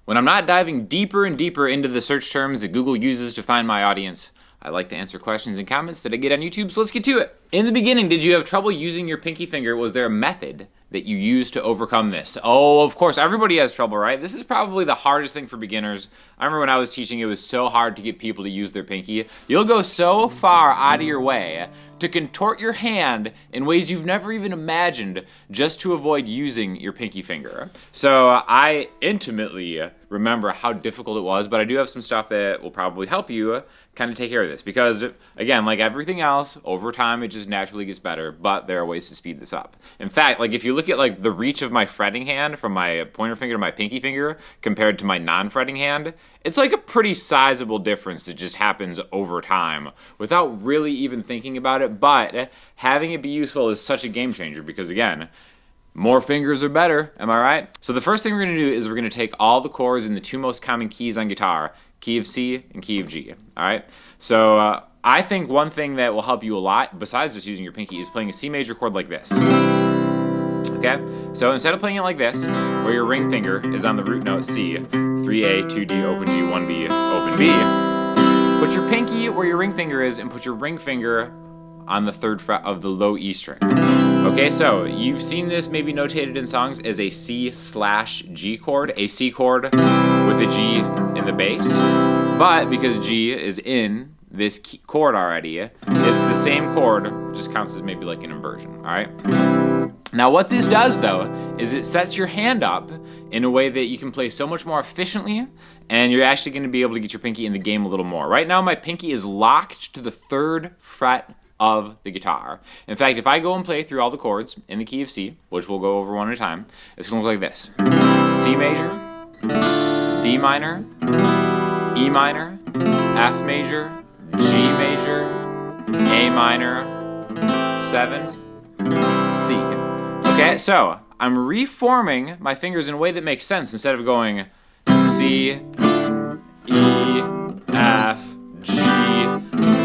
When I'm not diving deeper and deeper into the search terms that Google uses to find my audience, I like to answer questions and comments that I get on YouTube, so let's get to it. In the beginning, did you have trouble using your pinky finger? Was there a method that you used to overcome this? Oh, of course, everybody has trouble, right? This is probably the hardest thing for beginners. I remember when I was teaching, it was so hard to get people to use their pinky. You'll go so far out of your way to contort your hand in ways you've never even imagined just to avoid using your pinky finger. So I intimately remember how difficult it was, but I do have some stuff that will probably help you kind of take care of this. Because, again, like everything else, over time it just naturally gets better, but there are ways to speed this up. In fact, like if you look at like the reach of my fretting hand from my pointer finger to my pinky finger compared to my non-fretting hand, it's like a pretty sizable difference that just happens over time without really even thinking about it. But having it be useful is such a game changer because, again, more fingers are better, am I right? So the first thing we're going to do is we're going to take all the chords in the two most common keys on guitar, key of C and key of G, all right? So I think one thing that will help you a lot, besides just using your pinky, is playing a C major chord like this. Okay? So instead of playing it like this, where your ring finger is on the root note C, 3A, 2D, open G, 1B, open B, put your pinky where your ring finger is and put your ring finger on the third fret of the low E string. Okay, so you've seen this maybe notated in songs as a C/G chord, a C chord with a G in the bass. But because G is in this chord already, it's the same chord, just counts as maybe like an inversion, all right? Now what this does though, is it sets your hand up in a way that you can play so much more efficiently, and you're actually gonna be able to get your pinky in the game a little more. Right now my pinky is locked to the third fret of the guitar. In fact, if I go and play through all the chords in the key of C, which we'll go over one at a time, it's gonna look like this. C major, D minor, E minor, F major, G major, A minor, 7, C. Okay, so I'm reforming my fingers in a way that makes sense instead of going C, E, F, G.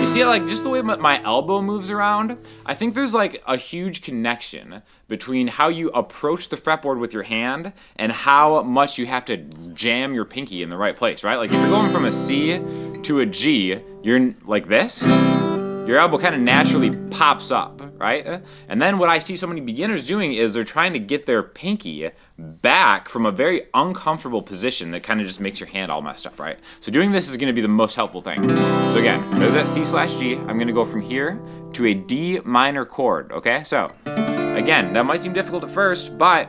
You see, like, just the way my elbow moves around, I think there's like a huge connection between how you approach the fretboard with your hand and how much you have to jam your pinky in the right place, right? Like if you're going from a C to a G, you're like this, your elbow kind of naturally pops up, right? And then what I see so many beginners doing is they're trying to get their pinky back from a very uncomfortable position that kind of just makes your hand all messed up, right? So doing this is going to be the most helpful thing. So again, there's that C/G. I'm going to go from here to a D minor chord, okay? So again, that might seem difficult at first, but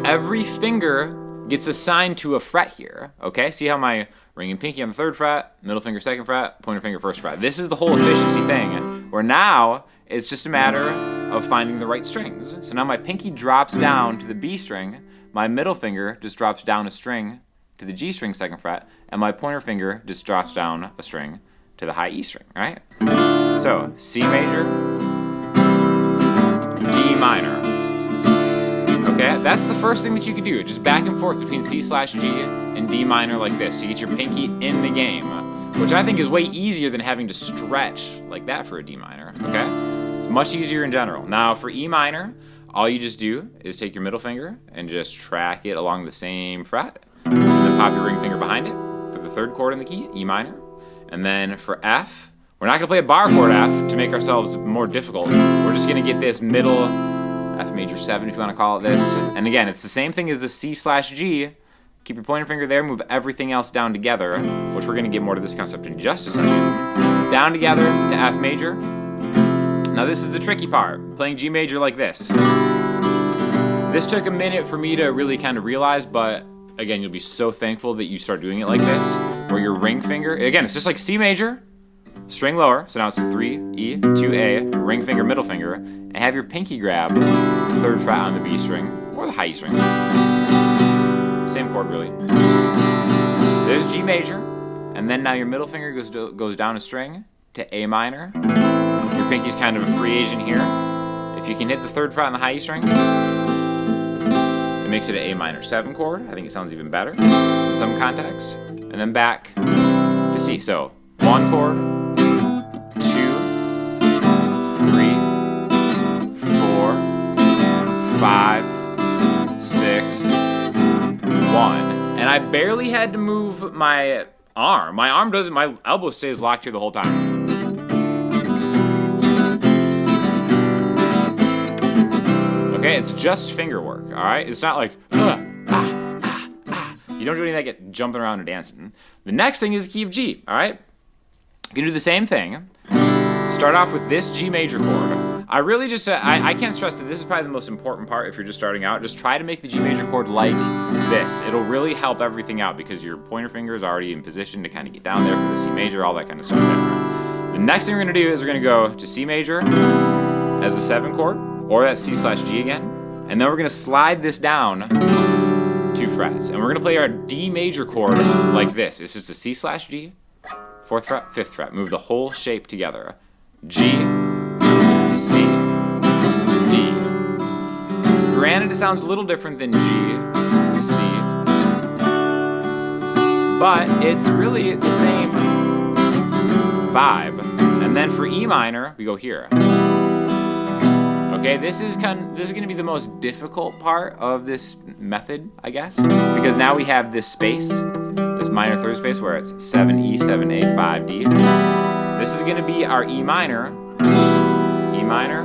every finger gets assigned to a fret here, okay? See how my ring and pinky on the third fret, middle finger second fret, pointer finger first fret. This is the whole efficiency thing, where now it's just a matter of finding the right strings. So now my pinky drops down to the B string, my middle finger just drops down a string to the G string second fret, and my pointer finger just drops down a string to the high E string, right? So C major, D minor. Okay, that's the first thing that you can do. Just back and forth between C/G and D minor like this to get your pinky in the game, which I think is way easier than having to stretch like that for a D minor, okay? It's much easier in general. Now for E minor, all you just do is take your middle finger and just track it along the same fret, and then pop your ring finger behind it for the third chord in the key, E minor. And then for F, we're not gonna play a bar chord F to make ourselves more difficult. We're just gonna get this middle F major 7 if you want to call it this. And again, it's the same thing as the C/G. Keep your pointer finger there, move everything else down together, which we're going to get more to this concept in just a second. Down together to F major. Now this is the tricky part, playing G major like this. This took a minute for me to really kind of realize, but again, you'll be so thankful that you start doing it like this, where your ring finger, again, it's just like C major, string lower, so now it's 3, E, 2A, ring finger, middle finger, and have your pinky grab the third fret on the B string, or the high E string. Same chord, really. There's G major, and then now your middle finger goes down a string to A minor. Your pinky's kind of a free agent here. If you can hit the third fret on the high E string, it makes it an A minor 7 chord. I think it sounds even better in some context. And then back to C. So 1 chord, 2, 3, 4, 5, 6, 1. And and I barely had to move my arm. My arm doesn't, my elbow stays locked here the whole time. Okay, it's just finger work, all right? It's not like, You don't do any of that, get jumping around and dancing. The next thing is key of G, all right? You can do the same thing. Start off with this G major chord. I really just, I can't stress that this is probably the most important part if you're just starting out. Just try to make the G major chord like this. It'll really help everything out because your pointer finger is already in position to kind of get down there for the C major, all that kind of stuff there. The next thing we're gonna do is we're gonna go to C major as the 7 chord, or that C/G again, and then we're gonna slide this down 2 frets, and we're gonna play our D major chord like this. It's just a C/G, 4th fret, 5th fret. Move the whole shape together. G, C, D. Granted, it sounds a little different than G, C, but it's really the same vibe. And then for E minor, we go here. Okay, this is going to be the most difficult part of this method, I guess, because now we have this space, this minor third space where it's 7E, 7A, 5D. This is going to be our E minor, E minor,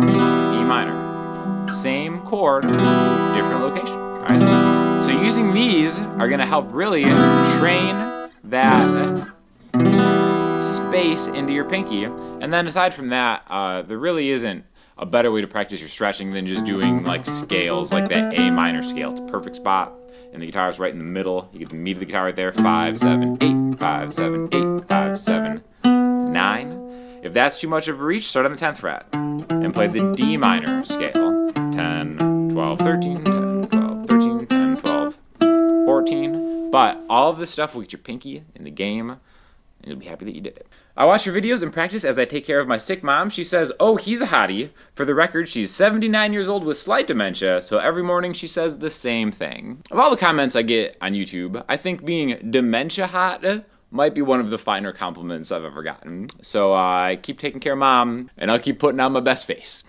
E minor. Same chord, different location, all right? So using these are going to help really train that space into your pinky. And then aside from that, there really isn't a better way to practice your stretching than just doing like scales, like that A minor scale. It's a perfect spot, and the guitar is right in the middle. You get the meat of the guitar right there. 5, 7, 8, 5, 7, 8, 5, 7, 9. If that's too much of a reach, start on the 10th fret and play the D minor scale. 10, 12, 13, 10, 12, 13, 10, 12, 14. But all of this stuff will get your pinky in the game, and you'll be happy that you did it. I watch your videos and practice as I take care of my sick mom. She says, oh, he's a hottie. For the record, she's 79 years old with slight dementia, so every morning she says the same thing. Of all the comments I get on YouTube, I think being dementia hot might be one of the finer compliments I've ever gotten. So I keep taking care of mom, and I'll keep putting on my best face.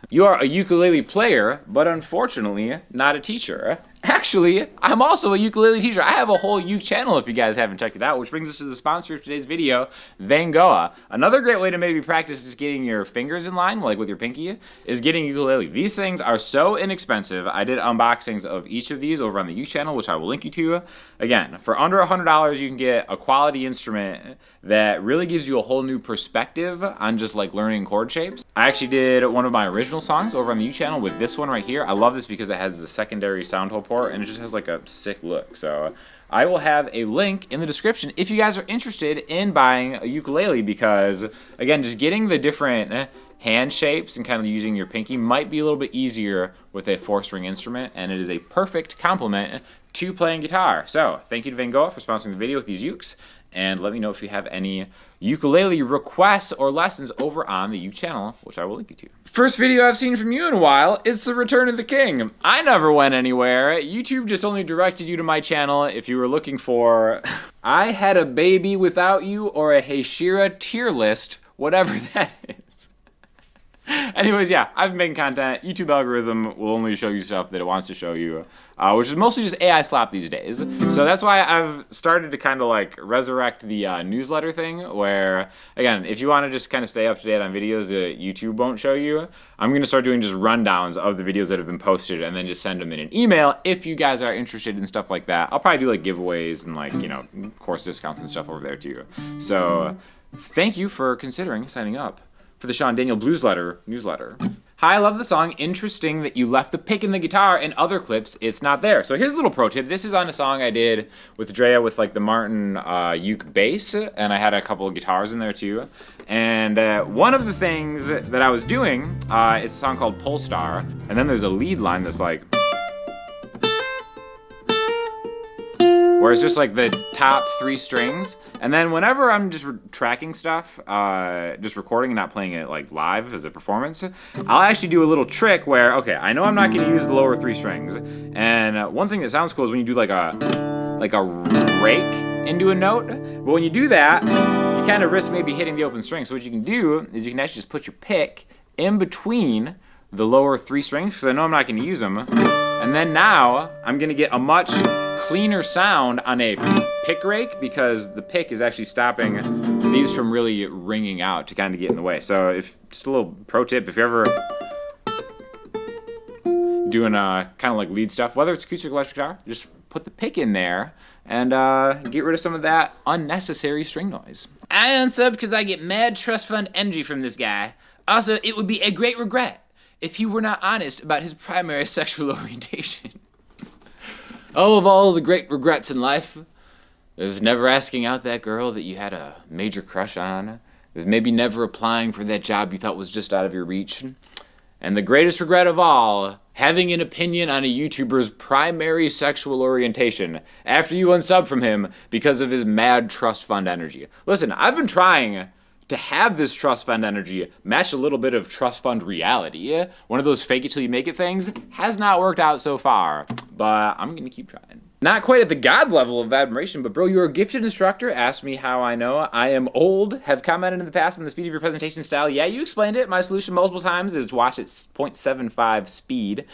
You are a ukulele player, but unfortunately not a teacher. Actually, I'm also a ukulele teacher. I have a whole uke channel if you guys haven't checked it out, which brings us to the sponsor of today's video, Van Gogh. Another great way to maybe practice just getting your fingers in line, like with your pinky, is getting ukulele. These things are so inexpensive. I did unboxings of each of these over on the uke channel, which I will link you to. Again, for under $100, you can get a quality instrument that really gives you a whole new perspective on just like learning chord shapes. I actually did one of my original songs over on the uke channel with this one right here. I love this because it has the secondary sound hole port, and it just has like a sick look. So I will have a link in the description if you guys are interested in buying a ukulele, because again, just getting the different hand shapes and kind of using your pinky might be a little bit easier with a 4-string instrument, and it is a perfect complement to playing guitar. So thank you to Van Gogh for sponsoring the video with these ukes, and let me know if you have any ukulele requests or lessons over on the uke channel, which I will link you to. First video I've seen from you in a while, it's the Return of the King. I never went anywhere. YouTube just only directed you to my channel if you were looking for I Had a Baby Without You or a Hey Shira tier list, whatever that is. Anyways, yeah, I've been making content. YouTube algorithm will only show you stuff that it wants to show you, which is mostly just AI slap these days. So that's why I've started to kind of like resurrect the newsletter thing, where, again, if you want to just kind of stay up to date on videos that YouTube won't show you, I'm going to start doing just rundowns of the videos that have been posted and then just send them in an email if you guys are interested in stuff like that. I'll probably do like giveaways and like, you know, course discounts and stuff over there too. So thank you for considering signing up for the Sean Daniel newsletter. Hi, I love the song. Interesting that you left the pick in the guitar. In other clips, it's not there. So here's a little pro tip. This is on a song I did with Drea with like the Martin uke bass, and I had a couple of guitars in there too. And one of the things that I was doing, it's a song called Polestar, and then there's a lead line that's like, where it's just like the top 3 strings. And then whenever I'm just tracking stuff, just recording and not playing it like live as a performance, I'll actually do a little trick where, okay, I know I'm not gonna use the lower 3 strings. And one thing that sounds cool is when you do like a rake into a note. But when you do that, you kind of risk maybe hitting the open string. So what you can do is you can actually just put your pick in between the lower 3 strings, because I know I'm not gonna use them. And then now I'm gonna get a much cleaner sound on a pick rake because the pick is actually stopping these from really ringing out to kind of get in the way. So if just a little pro tip, if you're ever doing kind of like lead stuff, whether it's acoustic or electric guitar, just put the pick in there and get rid of some of that unnecessary string noise. I unsubbed because I get mad trust fund energy from this guy. Also, it would be a great regret if he were not honest about his primary sexual orientation. Oh, of all the great regrets in life, there's never asking out that girl that you had a major crush on. There's maybe never applying for that job you thought was just out of your reach. And the greatest regret of all, having an opinion on a YouTuber's primary sexual orientation after you unsub from him because of his mad trust fund energy. Listen, I've been trying to have this trust fund energy match a little bit of trust fund reality. One of those fake it till you make it things has not worked out so far, but I'm gonna keep trying. Not quite at the God level of admiration, but bro, you're a gifted instructor. Ask me how I know. I am old, have commented in the past on the speed of your presentation style. Yeah, you explained it. My solution multiple times is to watch at 0.75 speed.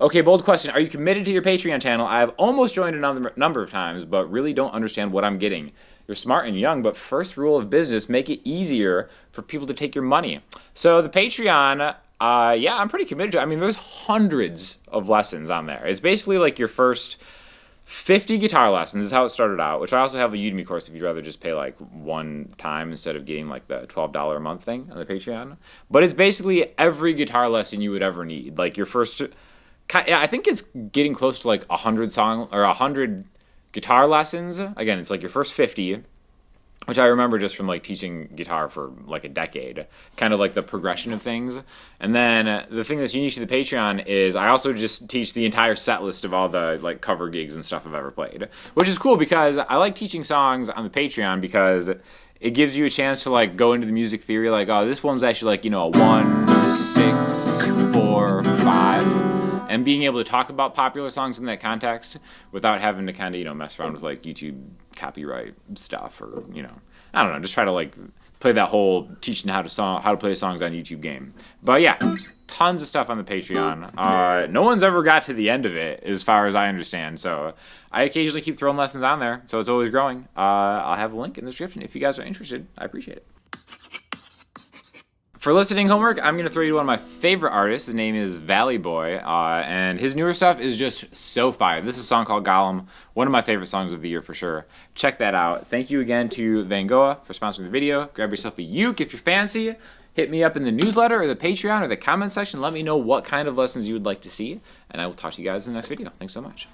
Okay, bold question. Are you committed to your Patreon channel? I have almost joined a number of times, but really don't understand what I'm getting. You're smart and young, but first rule of business, make it easier for people to take your money. So the Patreon, yeah, I'm pretty committed to it. I mean, there's hundreds of lessons on there. It's basically like your first 50 guitar lessons is how it started out, which I also have a Udemy course if you'd rather just pay like one time instead of getting like the $12 a month thing on the Patreon. But it's basically every guitar lesson you would ever need. Like your first, I think it's getting close to like 100 guitar lessons. Again, it's like your first 50, which I remember just from like teaching guitar for like a decade, kind of like the progression of things. And then the thing that's unique to the Patreon is I also just teach the entire set list of all the like cover gigs and stuff I've ever played, which is cool because I like teaching songs on the Patreon because it gives you a chance to like go into the music theory, like, oh, this one's actually like, you know, a 1, 6, 4, 5. And being able to talk about popular songs in that context without having to kind of, you know, mess around with like YouTube copyright stuff or, you know, I don't know, just try to like play that whole teaching how to play songs on YouTube game. But yeah, tons of stuff on the Patreon. No one's ever got to the end of it as far as I understand. So I occasionally keep throwing lessons on there. So it's always growing. I'll have a link in the description if you guys are interested. I appreciate it. For listening homework, I'm going to throw you to one of my favorite artists. His name is Valley Boy, and his newer stuff is just so fire. This is a song called Gollum, one of my favorite songs of the year for sure. Check that out. Thank you again to Van Gogh for sponsoring the video. Grab yourself a uke if you're fancy. Hit me up in the newsletter or the Patreon or the comment section. Let me know what kind of lessons you would like to see, and I will talk to you guys in the next video. Thanks so much.